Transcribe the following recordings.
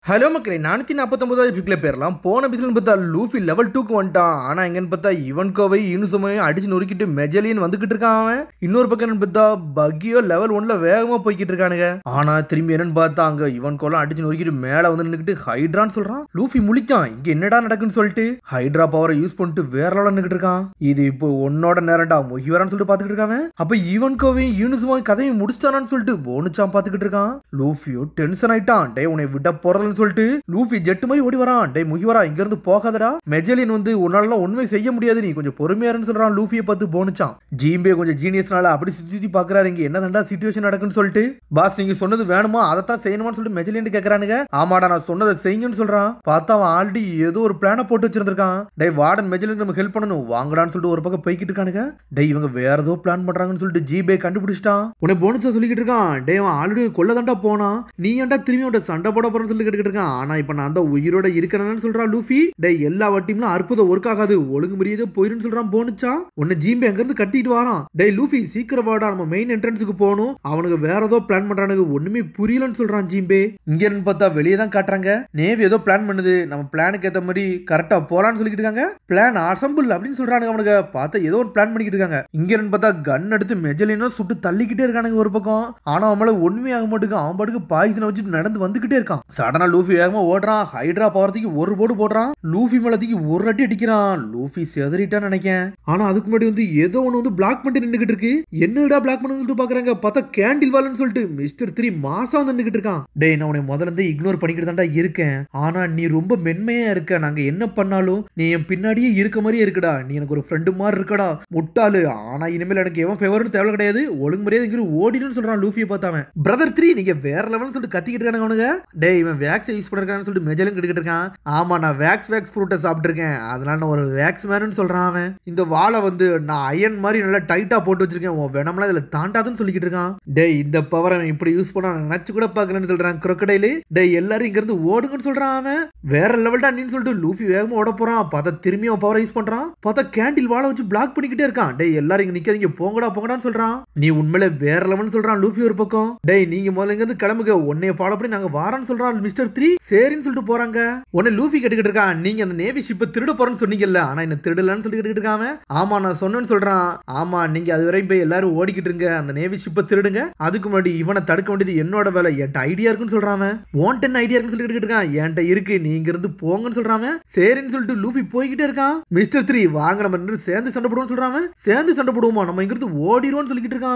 Hello மக்களே 449வது எபிசோட்ல பேரலாம். போன எபிசோட்ல பார்த்தா லூஃபி லெவல் 2க்கு வந்துட்டான். ஆனா எங்கன்னு பார்த்தா இவன்கோவை இனுசுமையும் அடிச்சு நொறுக்கிட்டு மெஜலியன் வந்துகிட்டு இருக்கான் அவன். இன்னொரு பக்கம் என்னன்னு பார்த்தா பக்கியோ லெவல் 1ல வேகமா போய்கிட்டு இருக்கானுங்க. ஆனா திரும்பி என்னன்னு பார்த்தா அங்க இவன்கோலாம் அடிச்சு நொறுக்கிட்டு மேல வந்து நின்னுக்கிட்டு ஹைட்ரான்னு சொல்றான். லூஃபி முழிக்கான், இங்க என்னடா நடக்குன்னு சொல்லிட்டு ஹைட்ரா பவரை யூஸ் பண்ணிட்டு வேற லெவல்ல நின்னுக்கிட்டு இருக்கான். இது இப்போ உன்னோட நேரம்டா முகிவரான்னு சொல்லிட்டு பாத்துக்கிட்டு இருக்காங்க. அப்ப இவன்கோவையும் யூனிசுமாவும் கதையை முடிச்சிட்டானான்னு சொல்லிட்டு போனுச்சான் பாத்துக்கிட்டு இருக்கான். லூஃபியோ டென்ஷன் ஆயிட்டான். டே உன்னை விட போறதுன்னு சொல்லிட்டு லூஃபி ஜெட் மாதிரி ஓடி வரான். டேய் முகிவரா இங்க இருந்து போகாதடா, மெஜலின் வந்து உன்னால உண்மை செய்ய முடியாது, நீ கொஞ்சம் பொறுமையாருன்னு சொல்றான். லூஃபியை பார்த்து போனுச்சான். ஜீம்பே கொஞ்சம் ஜீனியஸ்னால அப்படி சுத்தி சுத்தி பாக்குறாரு, இங்க என்னதான்டா சிச்சுவேஷன் நடக்குன்னு சொல்லிட்டு. பாஸ் நீங்க சொன்னது வேணுமா, அதைத்தான் செய்யணுமான்னு சொல்லிட்டு மெஜலின் கேக்குறானுங்க. ஆமாடா நான் சொன்னதை செய்யுங்கன்னு சொல்றான். பார்த்தா அவன் ஆல்ரெடி ஏதோ ஒரு பிளான போட்டு வச்சிருந்திருக்கான். டேய் வார்டன் மெஜலின் நம்ம ஹெல்ப் பண்ணணும் வாங்கடான்னு சொல்லிட்டு ஒரு பக்கம் போய்கிட்டு இருக்கானுங்க. டேய் இவங்க வேற ஏதோ பிளான் பண்றாங்கன்னு சொல்லிட்டு ஜீபே கண்டுபிடிச்சிட்டான். உன்னை போனுச்சா சொல்லிக்கிட்டு இருக்கான். டேய் அவன் ஆல்ரெடி கொல்லதாண்டா போனான், நீ ஏன்டா திரும்பி அவன் சண்டை போட போறன்னு சொல்லி கேட்டுக்கிட்டு இருக்கான். ஆனா இப்ப நான் தான் உயிரோட இருக்கணும்னு சொல்றான் லூஃபி. டேய் எல்லா வட்டியும் அற்புதம் ஒர்க் ஆகாது, ஒழுங்கு மரியாதை போயிருன்னு சொல்றான் போனுச்சா. உன்னை ஜீம்பே அங்க இருந்து கட்டிட்டு வரான். டேய் லூஃபி சீக்கிரம் வாடா, நம்ம மெயின் என்ட்ரன்ஸுக்கு போகணும், அவனுக்கு வேற ஏதோ பிளான் பண்றானுங்க, ஒண்ணுமே புரியலன்னு சொல்றான் ஜீம்பே. இங்க பார்த்தா வெளியே தான் காட்டுறாங்க, நேவி ஏதோ பிளான் பண்ணுது, நம்ம பிளானுக்கு ஏத்த மாதிரி கரெக்டா போலான்னு சொல்லிட்டு இருக்காங்க. பிளான் அசம்பிள் அப்படின்னு சொல்றானுங்க. அவனுக்கு பார்த்தா ஏதோ ஒரு பிளான் பண்ணிக்கிட்டு இருக்காங்க. இங்க பார்த்தா கன் எடுத்து மெஜலினோ சுட்டு தள்ளிக்கிட்டே இருக்கானுங்க ஒரு பக்கம். ஆனா அவன் ஒண்ணுமே ஆக மாட்டேங்க, அவன் பாட்டுக்கு பாய்சனை வச்சுட்டு நடந்து வந்துகிட்டே இருக்கான். சடனா லூஃபி வேகமா ஓடுறான். ஹைட்ரா பவர்த்திக்கு ஒரு போடு போடுறான். லூஃபி மேலத்துக்கு ஒரு அடி அடிக்கிறான். லூஃபி செதறிட்டான்னு நினைக்கிறேன். ஆனா அதுக்கு முன்னாடி வந்து ஏதோ ஒண்ணு வந்து பிளாக் பண்ணிட்டு நின்னுகிட்டு இருக்கு. என்னடா பிளாக் பண்ணு சொல்லிட்டு பாக்குறாங்க. பார்த்தா கேண்டில் வால்னு சொல்லிட்டு மிஸ்டர் 3 மாசம் வந்து நின்னுகிட்டு இருக்கான். டேய் நான் உன்னை முதல்ல இருந்து இக்னோர் பண்ணிக்கிட்டு தான்டா இருக்கேன், ஆனா நீ ரொம்ப மென்மையா இருக்க, நாங்க என்ன பண்ணாலும் நீ என் பின்னாடியே இருக்க மாதிரியே இருக்குடா, நீ எனக்கு ஒரு ஃப்ரெண்டு மாதிரி இருக்கடா முட்டாளு. ஆனா இனிமேல் எனக்கு எவன் ஃபேவர்னு தேவை கிடையாது, ஒழுங்கு முறையா இங்க ஓடிடுன்னு சொல்றான் லூஃபியை பார்த்தாவன். பிரதர் 3 நீங்க வேற லெவல்னு சொல்லிட்டு கத்திக்கிட்டு இருக்கானுங்க அவனுங்க. டேய் இவன் வேக்ஸ் யூஸ் பண்ணிருக்கான்னு சொல்லிட்டு மெஜலும் கிட்ட இருக்கான். ஆமா நான் வேக்ஸ் ஃப்ரூட்டை சாப்பிட்டுருக்கேன், அதனால நான் ஒரு வேக்ஸ் மேன்னு சொல்றான் அவன். இந்த வாழை வந்து நான் அயன் மாதிரி நல்லா டைட்டா போட்டு வச்சிருக்கேன், உன் வேணாம்லாம் இதுல தாண்டாதுன்னு சொல்லிக்கிட்டு இருக்கான். டேய் இந்த பவரை இப்படி யூஸ் பண்ண நினைச்சு கூட பாக்கலன்னு சொல்றான் crocodile. டேய் எல்லாரும் இங்க இருந்து ஓடுங்கன்னு சொல்றான் அவன். வேற லெவல்டா நீ சொல்லிட்டு லூஃபி வேகமா ஓட போறான். பார்த்தா திரும்பி அவன் பவரை யூஸ் பண்றான். பார்த்தா கேண்டில் வாழை வச்சு பிளாக் பண்ணிக்கிட்டே இருக்கான். டேய் எல்லாரும் இங்க நிக்காதீங்க, போங்கடா போங்கடான்னு சொல்றான். நீ உண்மையில வேற லெவல்னு சொல்றான் லூஃபி ஒரு பக்கம். டேய் நீங்க முதல்ல இங்க இருந்து கிளம்புங்க, உன்னைய ஃபாலோ பண்ணி நாங்க வாரான்னு சொல்றான் மிஸ்டர் 3. சரின்னு சொல்லிட்டு போறாங்க. உன்னை லூஃபி கேட்டுக்கிட்டு இருக்கான், நீங்க அந்த நேவி ஷிப்பை திருட போறேன்னு சொன்னீங்கல்ல, ஆனா என்ன திருடலன்னு சொல்லிட்டு இருக்காம. ஆமா நான் சொன்னேன்னு சொல்றான். ஆமா நீங்க அது வரையும் போய் எல்லாரும் ஓடிக்கிட்டு இருங்க, அந்த நேவி ஷிப்பை திருடுங்க, அதுக்கு முன்னாடி இவனை தடுக்க வேண்டியது என்னோட வேலை, என்கிட்ட ஐடியா இருக்குன்னு சொல்றான். ஓன்டன் ஐடியா இருக்குன்னு சொல்லிட்டு இருக்கான். என்கிட்ட இருக்கு, நீங்க இருந்து போங்கன்னு சொல்றான். சரின்னு சொல்லிட்டு லூஃபி போய்கிட்டே இருக்கான். மிஸ்டர் 3 வாங்க நம்ம சேர்ந்து சண்டை போடுவோம் சொல்றான். சேர்ந்து சண்டை போடுவோமா, நம்ம இங்க இருந்து ஓடிடுவோம்னு சொல்லிட்டு இருக்கான்.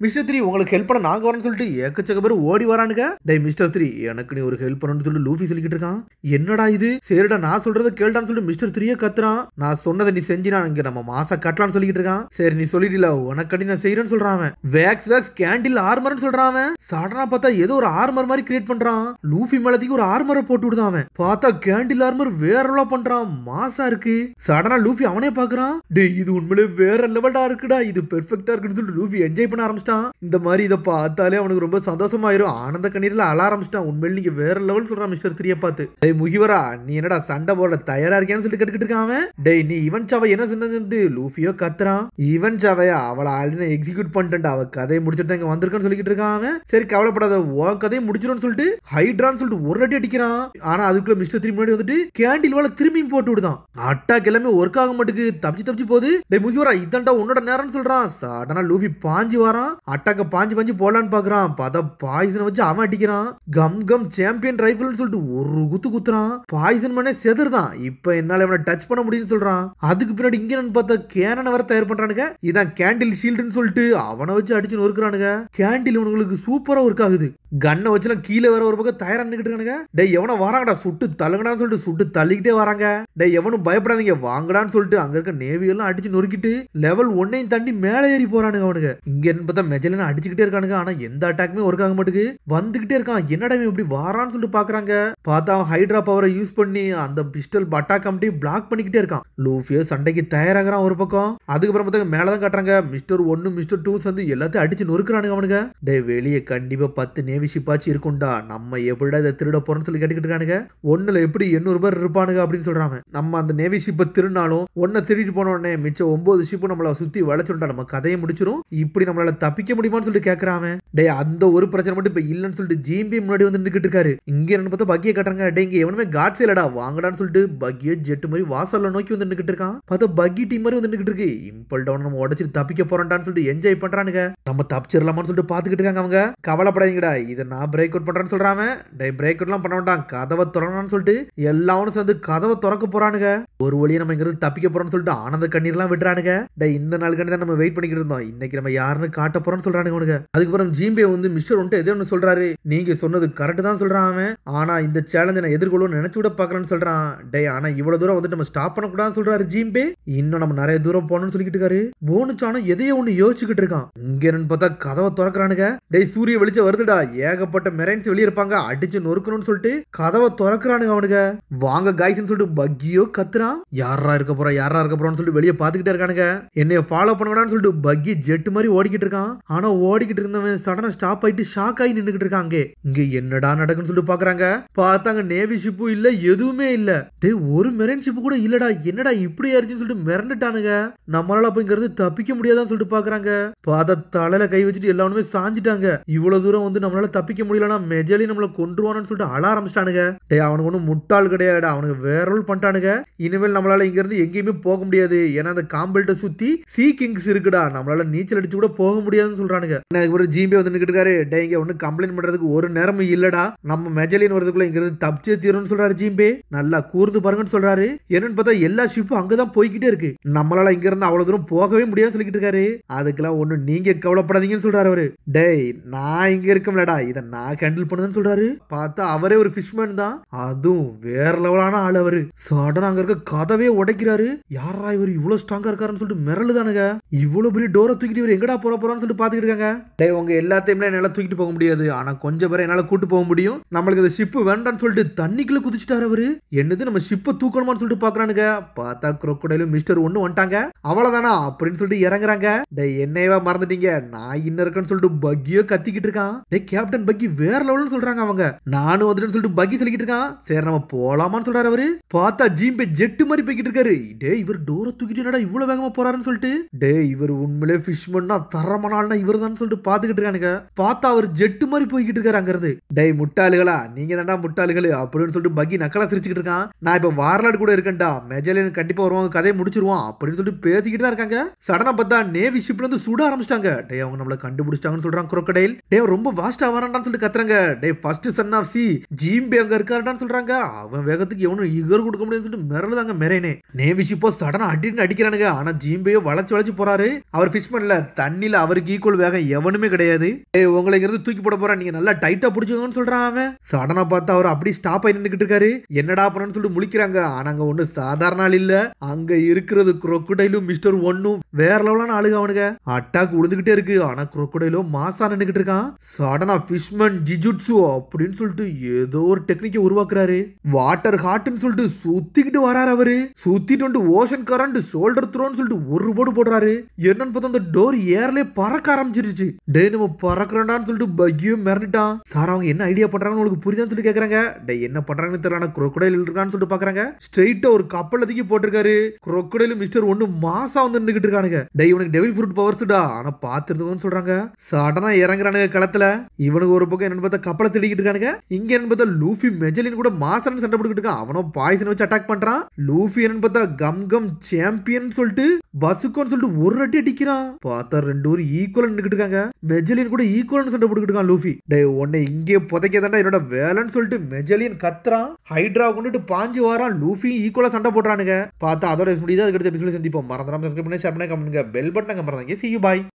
மிஸ்டர் 3 உங்களுக்கு ஹெல்ப் பண்ண நாங்க வரேன்னு சொல்லிட்டு ஏக்கச்சக்க பேர் ஓடி வரானுங்க. டேய் மிஸ்டர் 3 எனக்கு நீ ஒரு ஹெல்ப் பண்ணணும்னு சொல்லி லூஃபி சொல்லிக்கிட்டு இருக்கான். என்னடா இது, சரிடா நான் சொல்றத கேள்டான்னு சொல்லிட்டு மிஸ்டர் 3 கத்துறான். நான் சொன்னதை நீ செஞ்சினா இங்க நம்ம மாசா கட்டலாம்னு சொல்லிட்டு இருக்கான். சரி நீ சொல்லிட்டல, உனக்கடி நான் செய்யறேன்னு சொல்றான். வேக்ஸ் கேண்டில் ஆர்மர்னு சொல்றான். சடனா பார்த்தா ஏதோ ஒரு ஆர்மர் மாதிரி கிரியேட் பண்றான். லூஃபி மேலத்துக்கு ஒரு ஆர்மரை போட்டு விடுதான் அவன். பார்த்தா கேண்டில் ஆர்மர் வேற லெவலா பண்றான், மாசா இருக்கு. சடனா லூஃபி அவனே பாக்குறான். டேய் இது உண்மையிலே வேற லெவலா இருக்குடா, இது பெர்ஃபெக்ட்டா இருக்குன்னு சொல்லிட்டு லூஃபி என்ஜாய் பண்ண ஆரம்பிச்சிட்டான். இந்த மாதிரி இதை பார்த்தாலே அவனுக்கு ரொம்ப சந்தோஷமாயிரும், ஆனந்த கண்ணீர்ல அழ ஆரம்பிச்சிட்டான். உண்மையில நீங்க வேற லெவல் சொல்றான் மிஸ்டர் 3 பார்த்து. டேய் முகிவரா நீ என்னடா சண்டை போட தயாரா இருக்கேன்னு சொல்லிட்டு கேட்டுக்கிட்டு இருக்கான். டேய் நீ இவன் சாவை என்ன சொன்னது லூஃபியோ கத்துறான். இவன் சாவையா, அவளை ஆல்ரெடி எக்ஸிக்யூட் பண்ணிட்டா, அவ கதையை முடிச்சுட்டு இங்க வந்திருக்கான்னு சொல்லிட்டு இருக்கான். சரி கவலைப்படாத, உன் கதையை முடிச்சிடும் சொல்லிட்டு ஹைட்ரான்னு சொல்லிட்டு ஒரு அடி அடிக்கிறான். ஆனா அதுக்குள்ள மிஸ்டர் 3 முன்னாடி வந்துட்டு கேண்டில் வாழை திரும்பி போட்டு விடுதான். அட்டாக் எல்லாமே ஒர்க் ஆக மாட்டுக்கு, தப்பிச்சு போகுது. டேய் முகிவரா இதான்டா உன்னோட நேரம்னு சொல்றான். சடனா லூஃபி பாஞ்சு வரான். அட்டாக்க பாஞ்சு போலான்னு பாக்குறான். பார்த்தா பாய்சனை வச்சு அவன் அடிக்கிறான். கம் சாம்பியன் ரைபிள்னு சொல்லிட்டு ஒரு குத்துறான். பாய்சன் மனே செதறுதான். இப்ப என்னால இவனை டச் பண்ண முடியும்னு சொல்றான். அதுக்கு பின்னாடி இங்க பார்த்தா கேனனை வர தயார் பண்றானுங்க. இதான் கேண்டில் ஷீல்டுன்னு சொல்லிட்டு அவனை வச்சு அடிச்சு நொறுக்குறானுங்க. கேண்டில் உங்களுக்கு சூப்பரா ஒர்க் ஆகுது. கண்ணை வச்சுலாம் கீழே வர ஒரு பக்கம் தயாரா நின்னுட்டு இருக்கானுங்க. டேய் எவனும் வராங்கடா, சுட்டு தள்ளுங்கடான்னு சொல்லிட்டு சுட்டு தள்ளிக்கிட்டே வராங்க. டேய் எவனும் பயப்படாதீங்க வாங்கடான்னு சொல்லிட்டு அங்க இருக்க நேவி எல்லாம் அடிச்சு நொறுக்கிட்டு லெவல் 1 தாண்டி மேலே ஏறி போறானுங்க அவனுங்க. இங்க பார்த்தா மெஜலின் அடிச்சுக்கிட்டே இருக்கானுங்க. ஆனா எந்த அட்டாக்குமே ஒர்க் ஆக மாட்டுக்கு, வந்துகிட்டே இருக்கான். என்னடா இப்படி வாரான்னு சொல்லிட்டு பாக்குறாங்க. பார்த்தா ஹைட்ரா பவரை யூஸ் பண்ணி அந்த பிஸ்டல் அட்டாக் கம்பெனி பிளாக் பண்ணிக்கிட்டே இருக்கான். லூஃபியோ சண்டைக்கு தயாராகிறான் ஒரு பக்கம். அதுக்கப்புறம் பார்த்தா மேலதான் காட்டுறாங்க மிஸ்டர் 1 மிஸ்டர் 2 வந்து எல்லாத்தையும் அடிச்சு நொறுக்குறானுங்க அவனுங்க. டேய் வெளியே கண்டிப்பா 10 நேவி நேவி ஷிப்பாச்சு இருக்கும்டா, நம்ம எப்படிடா இதை திருட போறோம்னு சொல்லி கேட்டுக்கிட்டு இருக்கானுங்க. ஒண்ணுல எப்படி 800 பேர் இருப்பானுங்க அப்படின்னு சொல்றாங்க. நம்ம அந்த நேவி ஷிப்பை திருநாலும் ஒன்ன திருடிட்டு போன உடனே மிச்சம் 9 ஷிப்பு நம்மள சுத்தி வளைச்சுட்டா நம்ம கதையை முடிச்சிடும். இப்படி நம்மளால தப்பிக்க முடியுமான்னு சொல்லிட்டு கேக்குறாங்க. டே அந்த ஒரு பிரச்சனை மட்டும் இப்ப இல்லன்னு சொல்லிட்டு ஜிம்பி முன்னாடி வந்து நின்னுக்கிட்டு இருக்காரு. இங்க என்ன பார்த்தா பக்கியை கட்டுறாங்க. டே இங்க எவனுமே காட்ஸ் இல்லடா வாங்கடான்னு சொல்லிட்டு பக்கியை ஜெட் மாதிரி வாசல்ல நோக்கி வந்து நின்னுக்கிட்டு இருக்கான். பார்த்தா பக்கி டீம் மாதிரி வந்து நின்னுக்கிட்டு இருக்கு. இம்பல் டவுன் நம்ம உடச்சிட்டு தப்பிக்க போறோம்டான்னு சொல்லிட்டு என்ஜாய் பண்றானுங்க. நம்ம தப்பிச்சிடலாமான்னு சொல்லிட்டு பாத்துக்கிட்டு இருக்காங்க அவங்க. கவலைப்படாதீங்கடா, இதை நான் பிரேக் அவுட் பண்றேன்னு சொல்றாங்க. டே பிரேக் அவுட்லாம் பண்ண வேண்டாம், கதவை திறக்கணும்னு சொல்லிட்டு எல்லாரும் சேர்ந்து கதவை திறக்க போறானுங்க. ஒரு வழியை நம்ம இங்க தப்பிக்க போறோம்னு சொல்லிட்டு ஆனந்த கண்ணீர்லாம் விட்டுறானுங்க. டே இந்த நாளுக்காண்டி தான் நம்ம வெயிட் பண்ணிக்கிட்டு இருந்தோம், இன்னைக்கு நம்ம யாருன்னு காட்ட போறோம்னு சொல்றானுங்க அவனுங்க. அதுக்கப்புறம் ஜிம்பே வந்து மிஸ்டர் வந்துட்டு எதோ ஒன்று சொல்றாரு. நீங்க சொன்னது கரெக்ட் தான் சொல்றான் அவன். ஆனா இந்த சேலஞ்சை நான் எதிர்கொள்ளும் நினைச்சு கூட பாக்கலன்னு சொல்றான். டே ஆனா இவ்வளவு தூரம் வந்துட்டு நம்ம ஸ்டாப் பண்ணக்கூடாதுன்னு சொல்றாரு ஜிம்பே. இன்னும் நம்ம நிறைய தூரம் போகணும்னு சொல்லிட்டு இருக்காரு. போனுச்சான எதையோ ஒண்ணு யோசிச்சுக்கிட்டு இருக்கான். இங்க என்னன்னு பார்த்தா கதவை திறக்கிறானுங்க. டேய் சூரிய வெளிச்சம் வருதுடா, ஏகப்பட்ட மெரைன்ஸ் வெளியே இருப்பாங்க, அடிச்சு நொறுக்கணும்னு சொல்லிட்டு கதவை திறக்கிறானுங்க அவனுங்க. வாங்க காய்ஸ்னு சொல்லிட்டு பக்கியோ கத்துறான். யாரா இருக்க போறான்னு சொல்லிட்டு வெளியே பாத்துக்கிட்டே இருக்கானுங்க. என்னைய ஃபாலோ பண்ணுங்கடான்னு சொல்லிட்டு பக்கி ஜெட் மாதிரி ஓடிக்கிட்டு இருக்கான். ஆனா ஓடிக்கிட்டு இருந்தவன் சடனா ஸ்டாப் ஆயிட்டு ஷாக் ஆகி நின்னுக்கிட்டு இருக்காங்க. இங்க என்னடா நடக்குன்னு சொல்லிட்டு பாக்குறாங்க. பார்த்தாங்க நேவி ஷிப்பும் இல்ல, எதுவுமே இல்ல. டேய் ஒரு மெரைன் ஷிப்பு கூட இல்லடா, என்னடா இப்படி ஆயிருச்சுன்னு சொல்லிட்டு மிரண்டுட்டானுங்க. நம்மளால அப்படிங்கிறது தப்பிக்க முடியாதான்னு சொல்லிட்டு பாக்குறாங்க. பாத தலையில கை வச்சுட்டு எல்லாருமே சாஞ்சிட்டாங்க. இவ்வளவு தூரம் வந்து நம்மளால தப்பிக்க முடியலன்னா மெஜலி நம்மள கொன்றுவானு சொல்லிட்டு அழ ஆரம்பிச்சிட்டானுங்க. டே அவனுக்கு ஒன்னும் முட்டாள் கிடையாது, அவனுக்கு வேற ரோல் பண்ணிட்டானுங்க. இனிமேல் நம்மளால இங்க இருந்து எங்கேயுமே போக முடியாது, ஏன்னா அந்த காம்பெல்ட்டை சுத்தி சீ கிங்ஸ் இருக்குடா, நம்மளால நீச்சல் அடிச்சு கூட போக முடியாதுன்னு சொல்றானுங்க. ஒரு ஜிம்பே வந்து நிக்கிட்டு இருக்காரு. டே இங்க ஒண்ணு கம்ப்ளைண்ட் பண்றதுக்கு ஒரு நேரமும் இல்லடா, நம்ம மெஜலின் வரதுக்குள்ள இங்க இருந்து தப்பிச்சே தீரும்னு சொல்றாரு ஜிம்பே. நல்லா கூர்ந்து பாருங்கன்னு சொல்றாரு. என்னன்னு பார்த்தா எல்லா ஷிப்பும் அங்கதான் போய்கிட்டே இருக்கு, நம்மளால இங்க இருந்து அவ்வளவு தூரம் போகவே முடியாதுன்னு சொல்லிட்டு இருக்காரு. அதுக்கெல்லாம் ஒண்ணு நீங்க கவலைப்படாதீங்கன்னு சொல்றாரு அவரு. டேய் நான் இங்க இருக்கம்லடா, இதை நான் ஹேண்டில் பண்ணுன்னு சொல்றாரு. பார்த்தா அவரே ஒரு ஃபிஷ்மேன் தான், அதுவும் வேற லெவலான ஆள் அவரு. சடனா அங்க இருக்க கதவே உடைக்கிறாரு. யாரா இவர் இவ்வளவு ஸ்ட்ராங்கா இருக்காருன்னு சொல்லிட்டு மிரளுதானுங்க. இவ்வளவு பெரிய டோரை தூக்கிட்டு இவர் எங்கடா போறான்னு சொல்லிட்டு பாத்துக்கிட்டு இருக்காங்க. டேய் உங்க எல்லாத்தையுமே என்னால தூக்கிட்டு போக முடியாது, ஆனா கொஞ்சம் பேரை என்னால கூட்டு போக முடியும், நம்மளுக்கு இந்த ஷிப் வேண்டான்னு சொல்லிட்டு தண்ணிக்குள்ள குதிச்சுட்டாரு அவரு. என்னது நம்ம ஷிப்பை தூக்கணுமான்னு சொல்லிட்டு பாக்குறானுங்க. பார்த்தா crocodile மிஸ்டர் ஒன்னு வந்துட்டாங்க. அவ்வளவுதானா அப்படின்னு சொல்லிட்டு இறங்குறாங்க. டேய் என்னையவா மறந்துட்டீங்க, நான் இன்னும் இருக்கேன்னு சொல்லிட்டு பக்கியோ கத்திக்கிட்டு இருக்கான். டேய் கேப்டன் பக்கி வேற லெவல்னு சொல்றாங்க அவங்க. நானும் வந்துட்டேன்னு சொல்லிட்டு பக்கி சொல்லிக்கிட்டு இருக்கான். சரி நம்ம போலாமான்னு சொல்றாரு அவரு. பார்த்தா ஜிம்பே ஜெட் மாதிரி போய்கிட்டு இருக்காரு. டேய் இவர் டோரை தூக்கிட்டு என்னடா இவ்வளவு வேகமா போறாருன்னு சொல்லிட்டு. டேய் இவர் உண்மையிலே ஃபிஷ்மேன்னா தரமான ஆள்னா இவர் தான் சொல்லிட்டு பாத்துக்கிட்டு இருக்கானுங்க. பார்த்தா அவர் ஜெட் மாதிரி போய்கிட்டு இருக்காரு அங்க இருந்து. டேய் முட்டாளுகளா, நீங்க தான்டா முட்டாளுகள் அப்படின்னு சொல்லிட்டு பக்கி நக்கலா சிரிச்சுக்கிட்டு இருக்கான். நான் இப்ப வார்லாட் கூட இருக்கேன்டா, மெஜலின் கண்டிப்பா வருவாங்க, கதையை முடிச்சிருவான் அப்படின்னு சொல்லிட்டு பேசிக்கிட்டு தான் இருக்காங்க. சடனா பார்த்தா நேவி ஷிப்ல இருந்து சுட ஆரம்பிச்சிட்டாங்க. டே அவங்க நம்மள கண்டுபிடிச்சிட்டாங்கன்னு சொல்றாங்க crocodile. டே ரொம்ப வாஸ்டா வரான்டான்னு சொல்லிட்டு கத்துறாங்க. டே ஃபர்ஸ்ட் சன் ஆஃப் சி ஜிம்பே அங்க இருக்காருடான்னு சொல்றாங்க. அவன் வேகத்துக்கு எவனும் இகர் கொடுக்க முடியும்னு சொல்லிட்டு மிரளுதாங்க மெரேனே. நேவி ஷிப்போ சடனா அடின்னு அடிக்கிறானுங்க. ஆனா ஜிம்பேயோ வளைச்சு போறாரு. அவர் ஃபிஷ்மேன்ல தண்ணில அவருக்கு ஈக்குவல் வேகம் எவனுமே கிடையாது. டேய் உங்களை இங்க இருந்து தூக்கி போட போறான், நீங்க நல்லா டைட்டா பிடிச்சுக்கோங்கன்னு சொல்றான் அவன். சடனா பார்த்தா அவர் அப்படி ஸ்டாப் ஆகி நின்னுக்கிட்டு இருக்காரு. என்னடா பண்ணணும்னு சொல்லிட்டு முழிக்கிறாங்க. ஆனா அங்க ஒண்ணு சாதாரண ஆள் இல்ல, அங்க இருக்கிறது crocodile மிஸ்டர் ஒன்னும் வேற லெவலான ஆளுங்க. அவனுங்க அட்டாக் உழுதுகிட்டே இருக்கு. ஆனா crocodile மாசா நின்னுக்கிட்டு இருக்கான். சடனா ஃபிஷ்மேன் ஜிஜுட்சு அப்படின்னு சொல்லிட்டு ஏதோ ஒரு டெக்னிக்கை உருவாக்குறாரு. வாட்டர் ஹாட்னு சொல்லிட்டு சுத்திக்கிட்டு வராரு அவரு. சுத்திட்டு வந்து ஓஷன் கரண்ட் ஷோல்டர் த்ரோன்னு சொல்லிட்டு ஒரு போடு போடுறாரு. என்னன்னு பார்த்தா அந்த டோர் ஏர்லயே பறக்க ஆரம்பிச்சிருச்சு. டே நம்ம பறக்கிறோம்டான்னு சொல்லிட்டு பக்கியும் மிரண்டுட்டான். சார் அவங்க என்ன ஐடியா பண்றாங்கன்னு உங்களுக்கு புரியுதான்னு சொல்லி கேக்குறாங்க. டே என்ன பண்றாங்கன்னு தெரியல, crocodile இருக்கான்னு சொல்லிட்டு பாக்குறாங்க. ஸ்ட்ரெயிட்டா ஒரு கப்பல் தூக்கி போட்டிருக்காரு. crocodile மிஸ்டர் ஒன்னு மாசா வந்து நின்னுக்கிட்டு இருக்கானுங்க. டே இவனுக்கு டெவில் ஃப்ரூட் பவர்ஸ்டா, ஆனா பாத்துருந்தவன்னு சொல்றாங்க. சடனா இறங்குறானுங்க களத்துல. இவனுக்கு ஒரு பக்கம் என்னன்னு பார்த்தா கப்பலை தேடிக்கிட்டு இருக்கானுங்க. இங்க என்னன்னு பார்த்தா லூஃபி மெஜலின் கூட மாசான்னு சண்டை போட்டுக்கிட்டு இருக்கான். அவனும் பாய்சன் வச்சு அட்டாக் பண்றான். லூஃபி என்னன்னு பார்த்தா கம் சாம்பியன் சொல்லிட்டு பசுக்கோன்னு சொல்லிட்டு ஒரு அடி அடிக்கிறான். பார்த்தா ரெண்டு பேரும் ஈக்குவலா நின்னுக்கிட்டு இருக்காங்க. மெஜலின் கூட ஈக்குவலா சண்டை போட்டுக்கிட்டு இருக்கான் லூஃபி. டே உன்னை இங்கே புதைக்கதாண்டா என்னோட வேலைன்னு சொல்லிட்டு மெஜலின் கத்துறான். ஹைட்ரா கொண்டுட்டு பாஞ்சு வரான். லூஃபி ஈக்குவலா சண்டை போடுறானுங்க. பார்த்தா அதோட முடியுது. அதுக்கடுத்த எபிசோட சந்திப்போம். மறந்துடாம சப்ஸ்கிரைப் பண்ணி ஷேர் பண்ணி கமெண்ட் பண்ணுங்க. பெல் பட்டனை மறந்துங்க. See you bye.